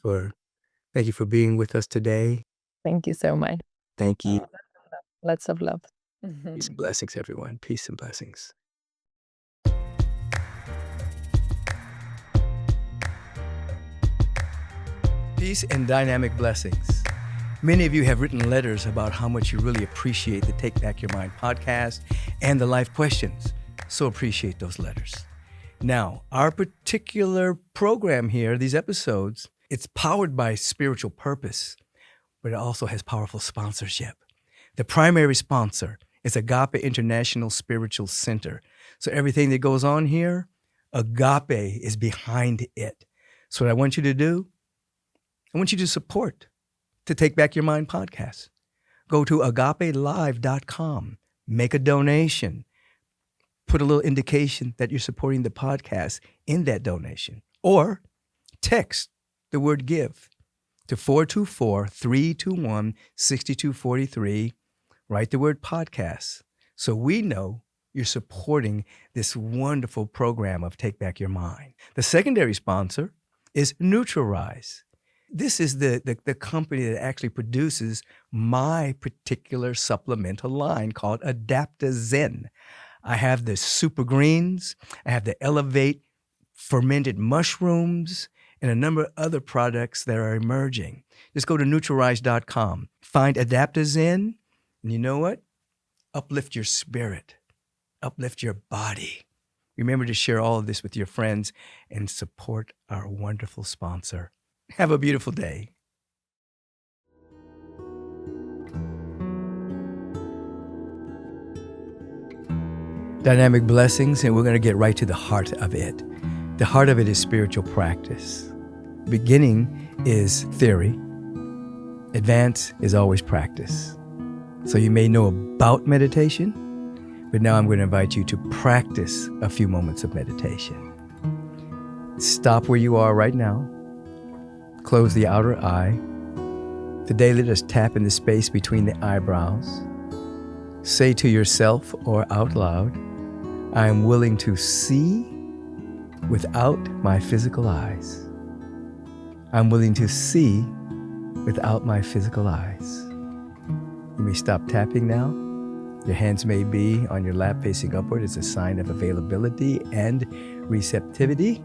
thank you for being with us today. Thank you so much. Thank you. Lots of love. Peace and blessings, everyone. Peace and blessings. Peace and dynamic blessings. Many of you have written letters about how much you really appreciate the Take Back Your Mind podcast and the life questions. So appreciate those letters. Now, our particular program here, these episodes, it's powered by spiritual purpose, but it also has powerful sponsorship. The primary sponsor is Agape International Spiritual Center. So everything that goes on here, Agape is behind it. So what I want you to do, I want you to support the Take Back Your Mind podcast. Go to agapelive.com, make a donation, put a little indication that you're supporting the podcast in that donation, or text the word give to 424-321-6243. Write the word podcast so we know you're supporting this wonderful program of Take Back Your Mind. The secondary sponsor is Neutralize. This is the company that actually produces my particular supplemental line called Adaptozen. I have the super greens, I have the Elevate fermented mushrooms, and a number of other products that are emerging. Just go to Neutralize.com, find Adaptozen, and you know what? Uplift your spirit, uplift your body. Remember to share all of this with your friends and support our wonderful sponsor. Have a beautiful day. Dynamic blessings, and we're going to get right to the heart of it. The heart of it is spiritual practice. Beginning is theory. Advance is always practice. So you may know about meditation, but now I'm going to invite you to practice a few moments of meditation. Stop where you are right now. Close the outer eye. Today, let us tap in the space between the eyebrows. Say to yourself or out loud, I am willing to see without my physical eyes. I'm willing to see without my physical eyes. You may stop tapping now. Your hands may be on your lap facing upward as a sign of availability and receptivity.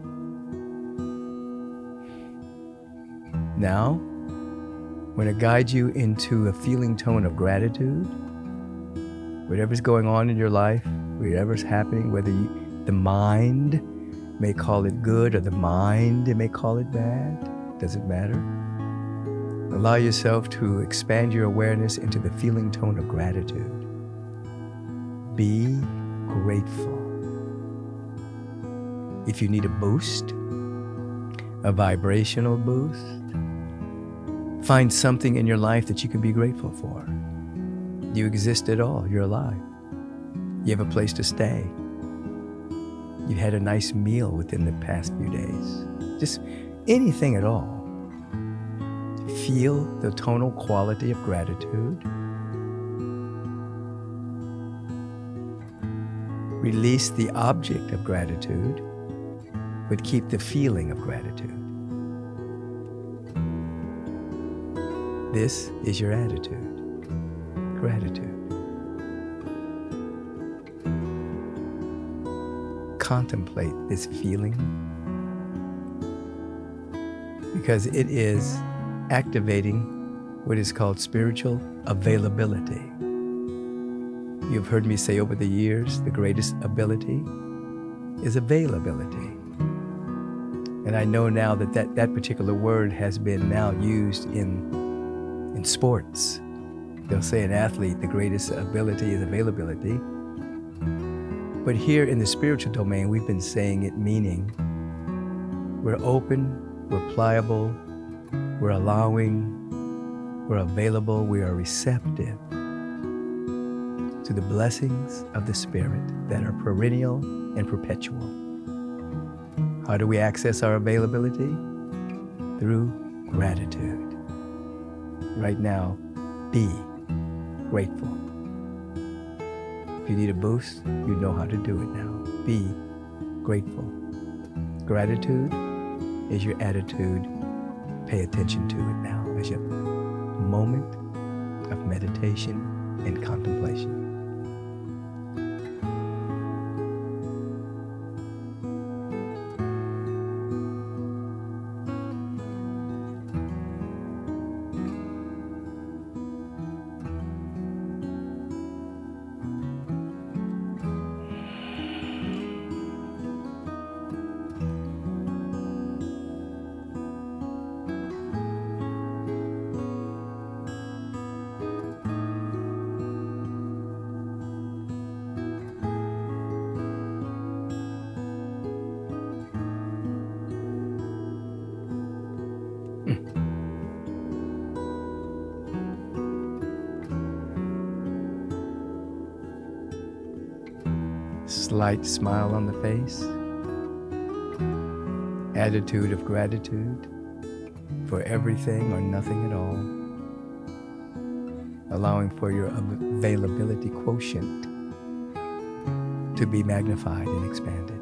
Now, I'm going to guide you into a feeling tone of gratitude. Whatever's going on in your life, whatever's happening, whether the mind may call it good or the mind may call it bad, doesn't matter. Allow yourself to expand your awareness into the feeling tone of gratitude. Be grateful. If you need a boost, a vibrational boost, find something in your life that you can be grateful for. You exist at all. You're alive. You have a place to stay. You had a nice meal within the past few days. Just anything at all. Feel the tonal quality of gratitude. Release the object of gratitude, but keep the feeling of gratitude. This is your attitude. Gratitude. Contemplate this feeling because it is activating what is called spiritual availability. You've heard me say over the years, the greatest ability is availability. And I know now that particular word has been now used in sports. They'll say an athlete, the greatest ability is availability. But here in the spiritual domain, we've been saying it meaning we're open, we're pliable, we're allowing, we're available, we are receptive to the blessings of the Spirit that are perennial and perpetual. How do we access our availability? Through gratitude. Right now, be grateful. If you need a boost, you know how to do it now. Be grateful. Gratitude is your attitude. Pay attention to it now as your moment of meditation and contemplation. Slight smile on the face. Attitude of gratitude for everything or nothing at all. Allowing for your availability quotient to be magnified and expanded.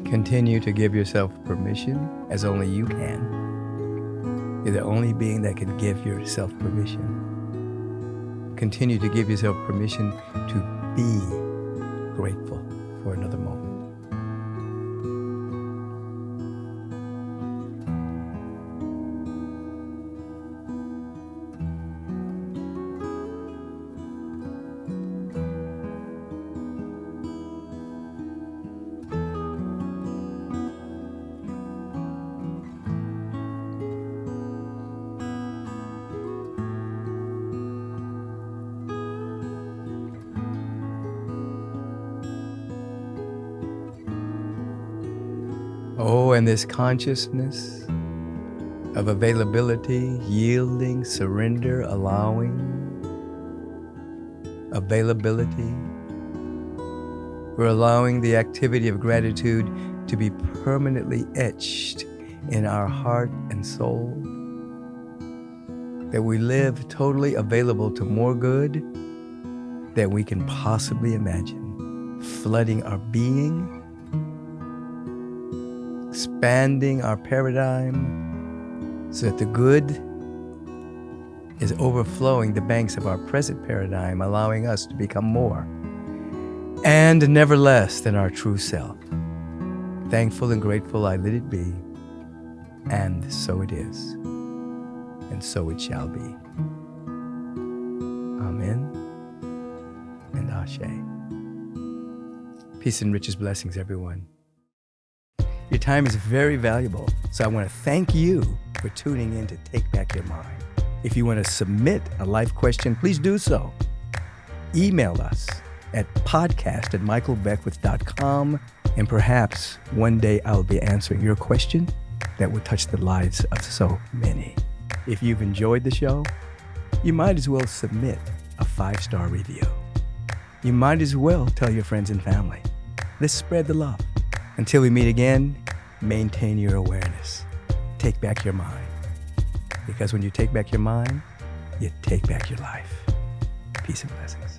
Continue to give yourself permission as only you can. You're the only being that can give yourself permission. Continue to give yourself permission to be grateful for another moment. Oh, and this consciousness of availability, yielding, surrender, allowing, availability. We're allowing the activity of gratitude to be permanently etched in our heart and soul, that we live totally available to more good than we can possibly imagine, flooding our being, expanding our paradigm so that the good is overflowing the banks of our present paradigm, allowing us to become more and never less than our true self. Thankful and grateful I let it be, and so it is, and so it shall be. Amen and Ashe. Peace and riches, blessings, everyone. Your time is very valuable, so I want to thank you for tuning in to Take Back Your Mind. If you want to submit a life question, please do so. Email us at podcast@michaelbeckwith.com, and perhaps one day I'll be answering your question that will touch the lives of so many. If you've enjoyed the show, you might as well submit a 5-star review. You might as well tell your friends and family. Let's spread the love. Until we meet again, maintain your awareness. Take back your mind. Because when you take back your mind, you take back your life. Peace and blessings.